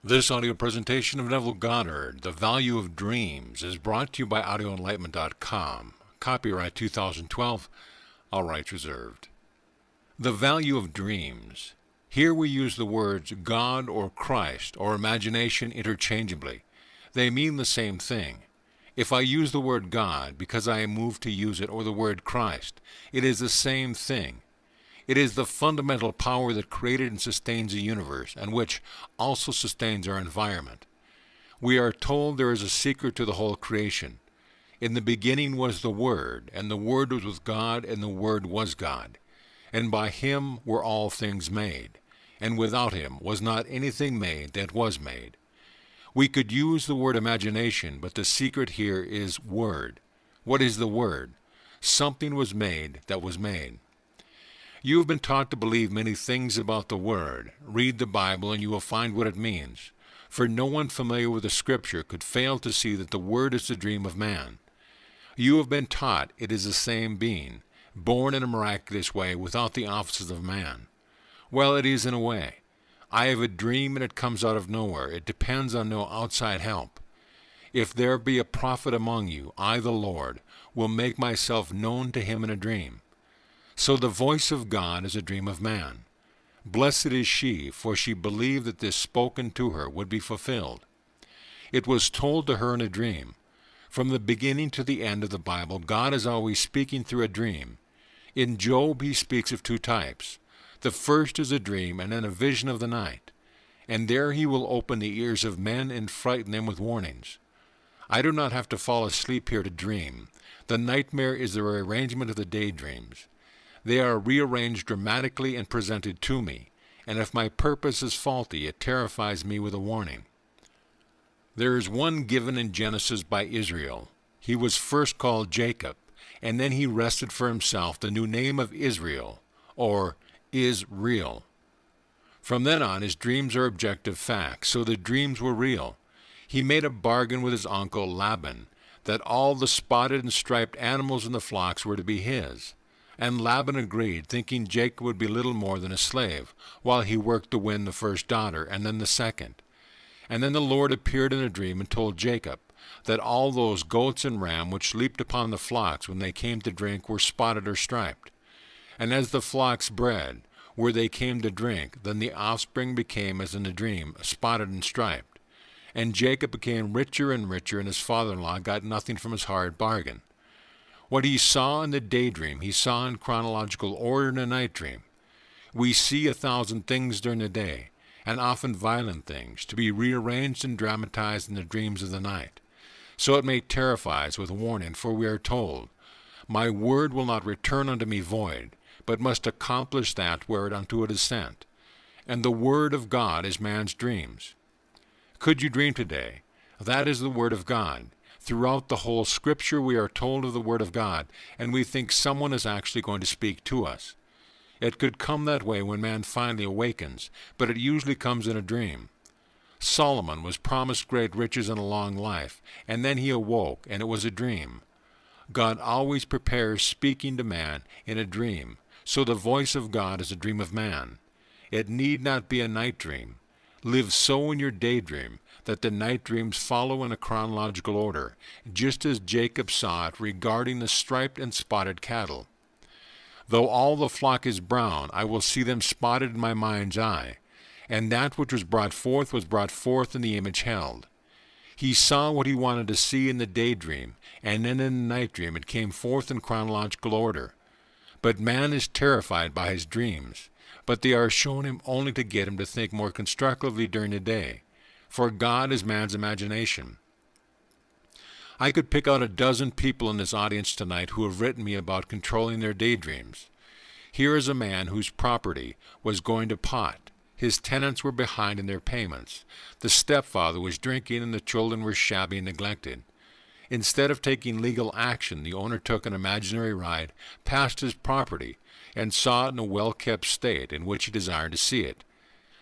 This audio presentation of Neville Goddard, The Value of Dreams, is brought to you by audioenlightenment.com. Copyright 2012, all rights reserved. The value of dreams. Here we use the words God or Christ or imagination interchangeably. They mean the same thing. If I use the word God because I am moved to use it, or the word Christ, it is the same thing. It is the fundamental power that created and sustains the universe, and which also sustains our environment. We are told there is a secret to the whole creation. In the beginning was the Word, and the Word was with God, and the Word was God. And by Him were all things made, and without Him was not anything made that was made. We could use the word imagination, but the secret here is Word. What is the Word? Something was made that was made. You have been taught to believe many things about the Word. Read the Bible and you will find what it means. For no one familiar with the Scripture could fail to see that the Word is the dream of man. You have been taught it is the same being, born in a miraculous way without the offices of man. Well, it is in a way. I have a dream and it comes out of nowhere. It depends on no outside help. If there be a prophet among you, I, the Lord, will make myself known to him in a dream. So the voice of God is a dream of man. Blessed is she, for she believed that this spoken to her would be fulfilled. It was told to her in a dream. From the beginning to the end of the Bible, God is always speaking through a dream. In Job, he speaks of two types. The first is a dream and then a vision of the night. And there he will open the ears of men and frighten them with warnings. I do not have to fall asleep here to dream. The nightmare is the rearrangement of the daydreams. They are rearranged dramatically and presented to me, and if my purpose is faulty, it terrifies me with a warning. There is one given in Genesis by Israel. He was first called Jacob, and then he wrested for himself the new name of Israel, or is real. From then on, his dreams are objective facts, so the dreams were real. He made a bargain with his uncle Laban that all the spotted and striped animals in the flocks were to be his. And Laban agreed, thinking Jacob would be little more than a slave, while he worked to win the first daughter, and then the second. And then the Lord appeared in a dream and told Jacob that all those goats and ram which leaped upon the flocks when they came to drink were spotted or striped. And as the flocks bred, where they came to drink, then the offspring became, as in the dream, spotted and striped. And Jacob became richer and richer, and his father-in-law got nothing from his hard bargain. What he saw in the daydream, he saw in chronological order in a night dream. We see 1,000 things during the day, and often violent things, to be rearranged and dramatized in the dreams of the night. So it may terrify us with warning, for we are told, My word will not return unto me void, but must accomplish that whereunto it is sent. And the word of God is man's dreams. Could you dream today? That is the word of God. Throughout the whole Scripture we are told of the Word of God, and we think someone is actually going to speak to us. It could come that way when man finally awakens, but it usually comes in a dream. Solomon was promised great riches and a long life, and then he awoke, and it was a dream. God always prepares speaking to man in a dream, so the voice of God is a dream of man. It need not be a night dream. Live so in your daydream that the night dreams follow in a chronological order, just as Jacob saw it regarding the striped and spotted cattle. Though all the flock is brown, I will see them spotted in my mind's eye, and that which was brought forth in the image held. He saw what he wanted to see in the daydream, and then in the night dream it came forth in chronological order. But man is terrified by his dreams, but they are shown him only to get him to think more constructively during the day. For God is man's imagination. I could pick out 12 people in this audience tonight who have written me about controlling their daydreams. Here is a man whose property was going to pot. His tenants were behind in their payments. The stepfather was drinking and the children were shabby and neglected. Instead of taking legal action, the owner took an imaginary ride past his property and saw it in a well-kept state in which he desired to see it.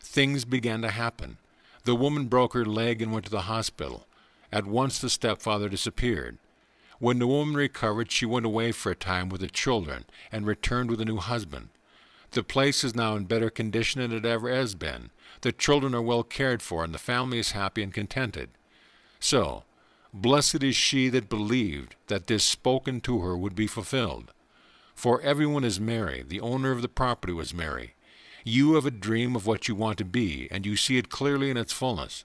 Things began to happen. The woman broke her leg and went to the hospital. At once the stepfather disappeared. When the woman recovered, she went away for a time with the children and returned with a new husband. The place is now in better condition than it ever has been. The children are well cared for, and the family is happy and contented. So, blessed is she that believed that this spoken to her would be fulfilled. For everyone is merry. The owner of the property was merry. You have a dream of what you want to be, and you see it clearly in its fullness.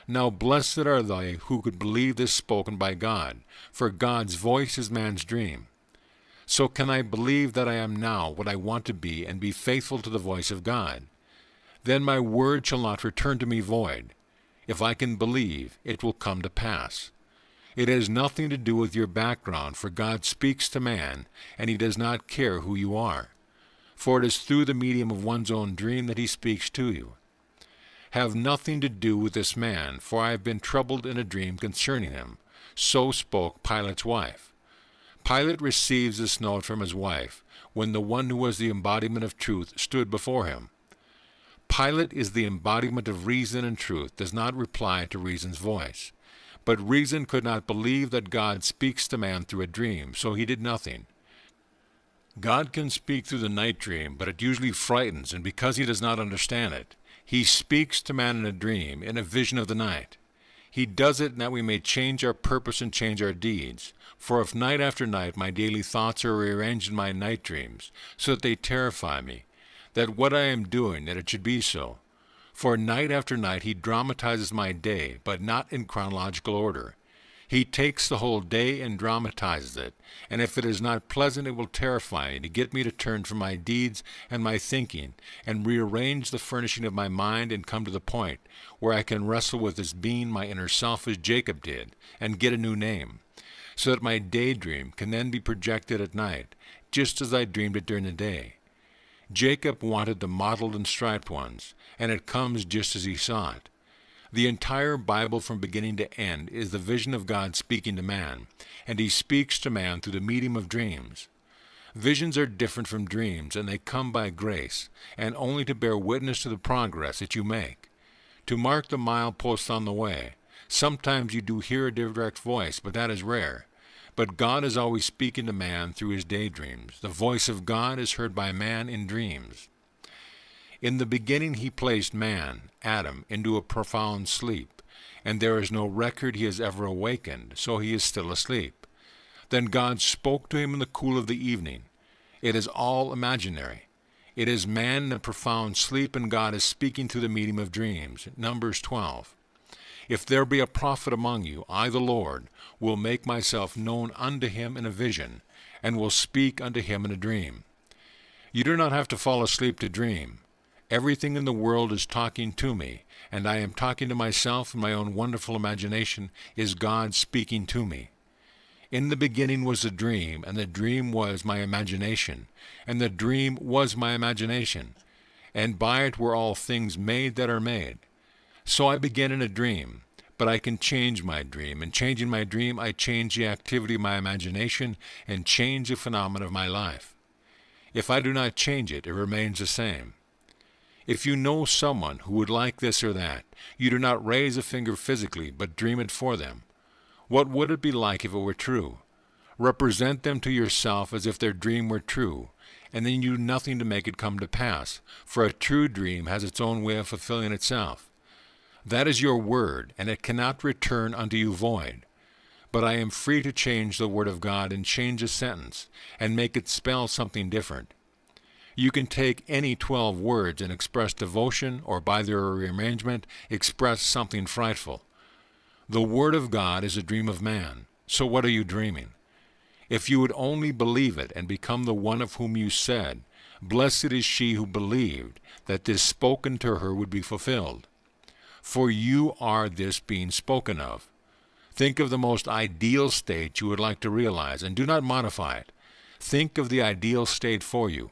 Now blessed are they who could believe this spoken by God, for God's voice is man's dream. So can I believe that I am now what I want to be, and be faithful to the voice of God? Then my word shall not return to me void. If I can believe, it will come to pass. It has nothing to do with your background, for God speaks to man, and he does not care who you are. For it is through the medium of one's own dream that he speaks to you. Have nothing to do with this man, for I have been troubled in a dream concerning him. So spoke Pilate's wife. Pilate receives this note from his wife, when the one who was the embodiment of truth stood before him. Pilate is the embodiment of reason, and truth does not reply to reason's voice. But reason could not believe that God speaks to man through a dream, so he did nothing. God can speak through the night dream, but it usually frightens, and because he does not understand it, he speaks to man in a dream, in a vision of the night. He does it that we may change our purpose and change our deeds. For if night after night my daily thoughts are rearranged in my night dreams, so that they terrify me, that what I am doing, that it should be so. For night after night he dramatizes my day, but not in chronological order. He takes the whole day and dramatizes it, and if it is not pleasant, it will terrify me, to get me to turn from my deeds and my thinking, and rearrange the furnishing of my mind, and come to the point where I can wrestle with this being, my inner self, as Jacob did, and get a new name, so that my daydream can then be projected at night, just as I dreamed it during the day. Jacob wanted the mottled and striped ones, and it comes just as he saw it. The entire Bible from beginning to end is the vision of God speaking to man, and he speaks to man through the medium of dreams. Visions are different from dreams, and they come by grace, and only to bear witness to the progress that you make. To mark the mileposts on the way. Sometimes you do hear a direct voice, but that is rare. But God is always speaking to man through his daydreams. The voice of God is heard by man in dreams. In the beginning he placed man, Adam, into a profound sleep, and there is no record he has ever awakened, so he is still asleep. Then God spoke to him in the cool of the evening. It is all imaginary. It is man in a profound sleep, and God is speaking through the medium of dreams. Numbers 12. If there be a prophet among you, I, the Lord, will make myself known unto him in a vision, and will speak unto him in a dream. You do not have to fall asleep to dream. Everything in the world is talking to me, and I am talking to myself, and my own wonderful imagination is God speaking to me. In the beginning was a dream, and the dream was my imagination, and the dream was my imagination, and by it were all things made that are made. So I began in a dream, but I can change my dream, and changing my dream I change the activity of my imagination, and change the phenomena of my life. If I do not change it, it remains the same. If you know someone who would like this or that, you do not raise a finger physically, but dream it for them. What would it be like if it were true? Represent them to yourself as if their dream were true, and then you do nothing to make it come to pass, for a true dream has its own way of fulfilling itself. That is your word, and it cannot return unto you void. But I am free to change the word of God and change a sentence, and make it spell something different. You can take any 12 words and express devotion, or by their rearrangement express something frightful. The word of God is a dream of man. So what are you dreaming? If you would only believe it and become the one of whom you said, blessed is she who believed that this spoken to her would be fulfilled. For you are this being spoken of. Think of the most ideal state you would like to realize, and do not modify it. Think of the ideal state for you.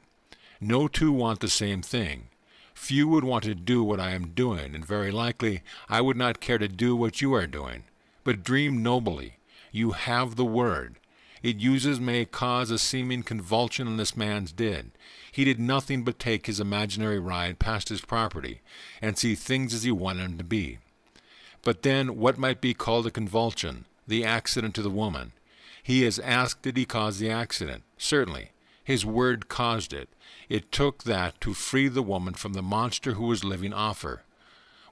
No two want the same thing. Few would want to do what I am doing, and very likely I would not care to do what you are doing. But dream nobly. You have the word. It uses may cause a seeming convulsion, and this man's did. He did nothing but take his imaginary ride past his property, and see things as he wanted them to be. But then what might be called a convulsion? The accident to the woman. He is asked, did he cause the accident? Certainly. His word caused it. It took that to free the woman from the monster who was living off her.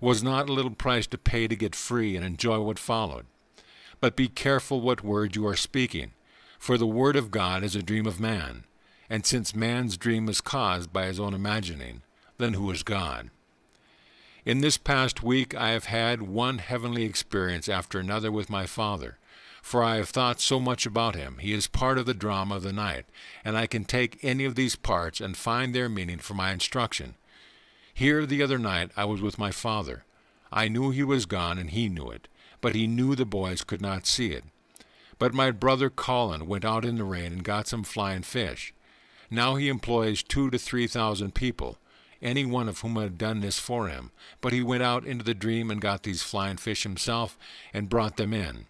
Was not a little price to pay to get free and enjoy what followed? But be careful what words you are speaking, for the word of God is a dream of man, and since man's dream is caused by his own imagining, then who is God? In this past week I have had one heavenly experience after another with my Father, for I have thought so much about him. He is part of the drama of the night, and I can take any of these parts and find their meaning for my instruction. Here the other night I was with my Father. I knew he was gone, and he knew it, but he knew the boys could not see it. But my brother Colin went out in the rain and got some flying fish. Now he employs 2,000 to 3,000 people, any one of whom had done this for him, but he went out into the dream and got these flying fish himself and brought them in.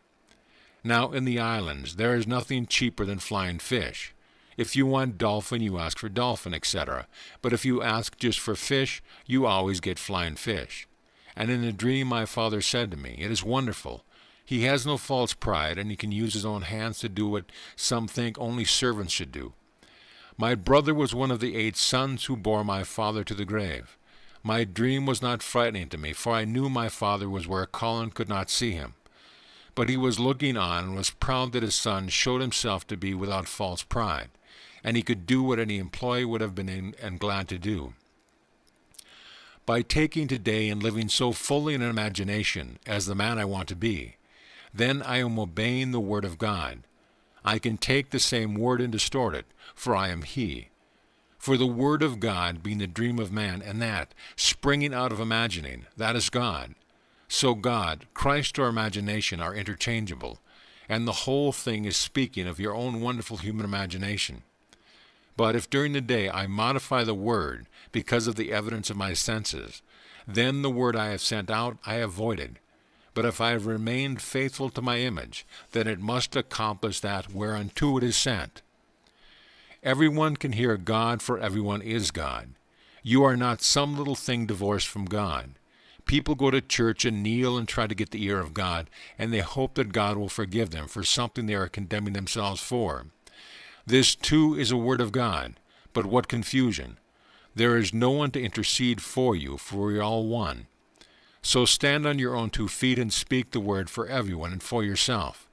Now in the islands there is nothing cheaper than flying fish. If you want dolphin, you ask for dolphin, etc. But if you ask just for fish, you always get flying fish. And in the dream my Father said to me, "It is wonderful. He has no false pride, and he can use his own hands to do what some think only servants should do." My brother was one of the 8 sons who bore my father to the grave. My dream was not frightening to me, for I knew my father was where Colin could not see him. But he was looking on and was proud that his son showed himself to be without false pride, and he could do what any employee would have been and glad to do. By taking today and living so fully in imagination as the man I want to be, then I am obeying the word of God. I can take the same word and distort it, for I am he. For the word of God being the dream of man, and that, springing out of imagining, that is God. So God, Christ, or imagination are interchangeable, and the whole thing is speaking of your own wonderful human imagination. But if during the day I modify the word because of the evidence of my senses, then the word I have sent out I have voided. But if I have remained faithful to my image, then it must accomplish that whereunto it is sent. Everyone can hear God, for everyone is God. You are not some little thing divorced from God. People go to church and kneel and try to get the ear of God, and they hope that God will forgive them for something they are condemning themselves for. This too is a word of God, but what confusion! There is no one to intercede for you, for we are all one. So stand on your own 2 feet and speak the word for everyone and for yourself.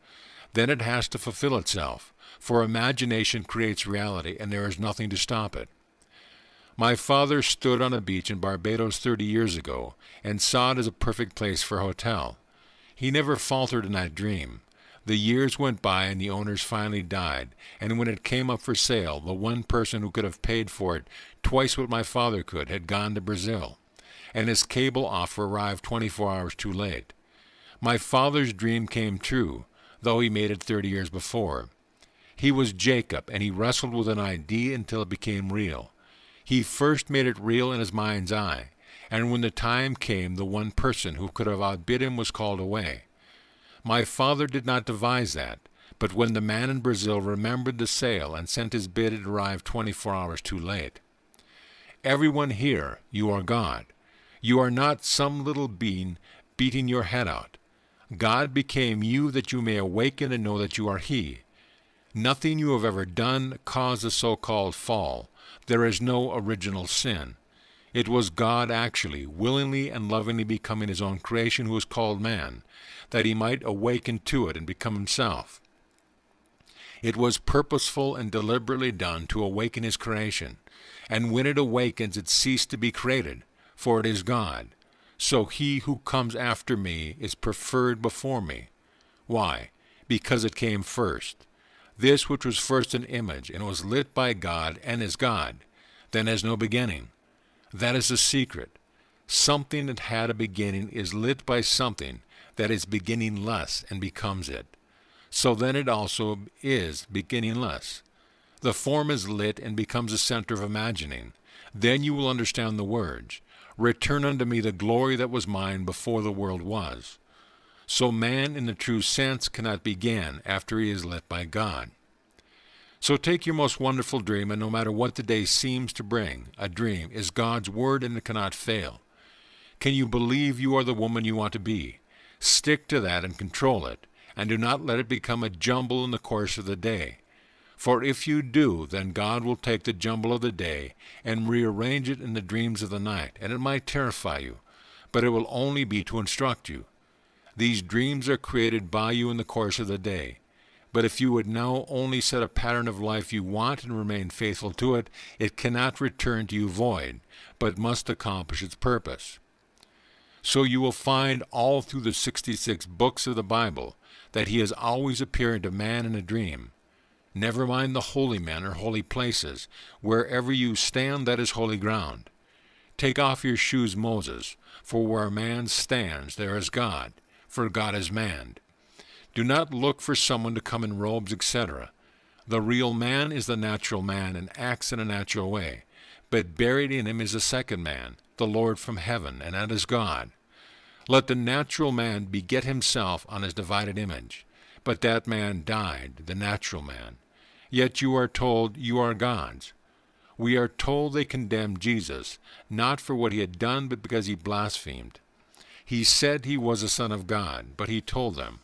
Then it has to fulfill itself, for imagination creates reality, and there is nothing to stop it. My father stood on a beach in Barbados 30 years ago and saw it as a perfect place for a hotel. He never faltered in that dream. The years went by and the owners finally died, and when it came up for sale, the one person who could have paid for it twice what my father could had gone to Brazil, and his cable offer arrived 24 hours too late. My father's dream came true, though he made it 30 years before. He was Jacob, and he wrestled with an idea until it became real. He first made it real in his mind's eye, and when the time came, the one person who could have outbid him was called away. My father did not devise that, but when the man in Brazil remembered the sale and sent his bid, it arrived 24 hours too late. Everyone here, you are God. You are not some little being beating your head out. God became you that you may awaken and know that you are He. Nothing you have ever done caused the so-called fall. There is no original sin. It was God actually, willingly and lovingly becoming His own creation who is called man, that He might awaken to it and become Himself. It was purposeful and deliberately done to awaken His creation, and when it awakens it ceased to be created, for it is God. So he who comes after me is preferred before me. Why? Because it came first. This which was first an image, and was lit by God, and is God, then has no beginning. That is the secret. Something that had a beginning is lit by something that is beginningless and becomes it. So then it also is beginningless. The form is lit and becomes the center of imagining. Then you will understand the words, "Return unto me the glory that was mine before the world was." So man in the true sense cannot begin after he is lit by God. So take your most wonderful dream, and no matter what the day seems to bring, a dream is God's word and it cannot fail. Can you believe you are the woman you want to be? Stick to that and control it, and do not let it become a jumble in the course of the day. For if you do, then God will take the jumble of the day and rearrange it in the dreams of the night, and it might terrify you, but it will only be to instruct you. These dreams are created by you in the course of the day. But if you would now only set a pattern of life you want and remain faithful to it, it cannot return to you void, but must accomplish its purpose. So you will find all through the 66 books of the Bible that he has always appeared to man in a dream. Never mind the holy men or holy places. Wherever you stand, that is holy ground. Take off your shoes, Moses, for where man stands, there is God, for God is man. Do not look for someone to come in robes, etc. The real man is the natural man and acts in a natural way, but buried in him is a second man, the Lord from heaven, and that is God. Let the natural man beget himself on his divided image. But that man died, the natural man. Yet you are told you are God's. We are told they condemned Jesus, not for what he had done, but because he blasphemed. He said he was a son of God, but he told them,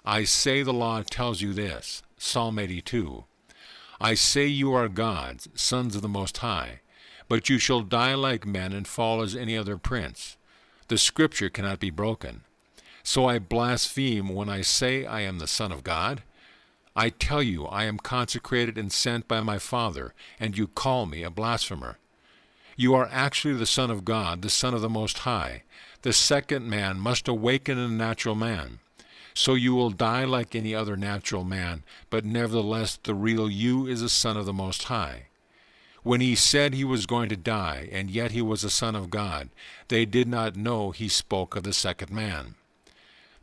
I say the law tells you this, Psalm 82. I say you are God's, sons of the Most High, but you shall die like men and fall as any other prince. The scripture cannot be broken. So I blaspheme when I say I am the Son of God? I tell you, I am consecrated and sent by my Father, and you call me a blasphemer. You are actually the Son of God, the Son of the Most High. The second man must awaken in a natural man. So you will die like any other natural man, but nevertheless the real you is a Son of the Most High. When he said he was going to die, and yet he was a Son of God, they did not know he spoke of the second man.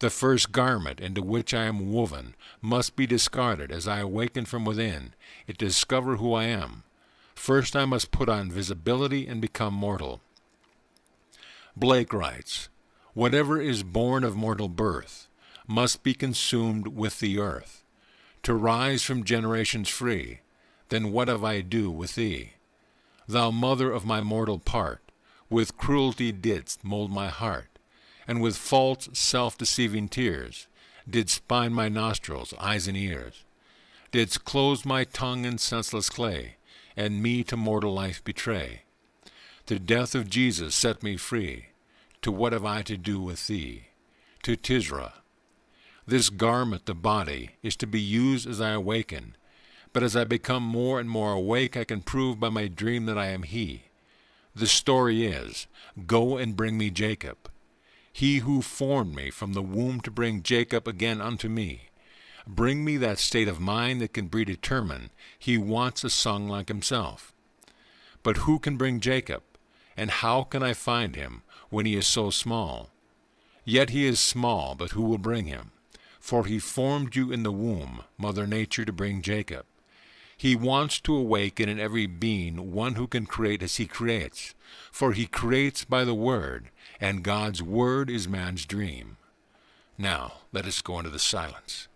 The first garment into which I am woven must be discarded as I awaken from within, and discover who I am. First I must put on visibility and become mortal. Blake writes, whatever is born of mortal birth must be consumed with the earth. To rise from generations free, then what have I to do with thee? Thou mother of my mortal part, with cruelty didst mold my heart, and with false, self-deceiving tears didst bind my nostrils, eyes, and ears, didst close my tongue in senseless clay, and me to mortal life betray. The death of Jesus set me free. To what have I to do with thee? To Tisra. This garment, the body, is to be used as I awaken, but as I become more and more awake, I can prove by my dream that I am he. The story is, go and bring me Jacob. He who formed me from the womb to bring Jacob again unto me. Bring me that state of mind that can predetermine he wants a son like himself. But who can bring Jacob? And how can I find him when he is so small? Yet he is small, but who will bring him? For he formed you in the womb, Mother Nature, to bring Jacob. He wants to awaken in every being one who can create as he creates, for he creates by the Word, and God's Word is man's dream. Now, let us go into the silence.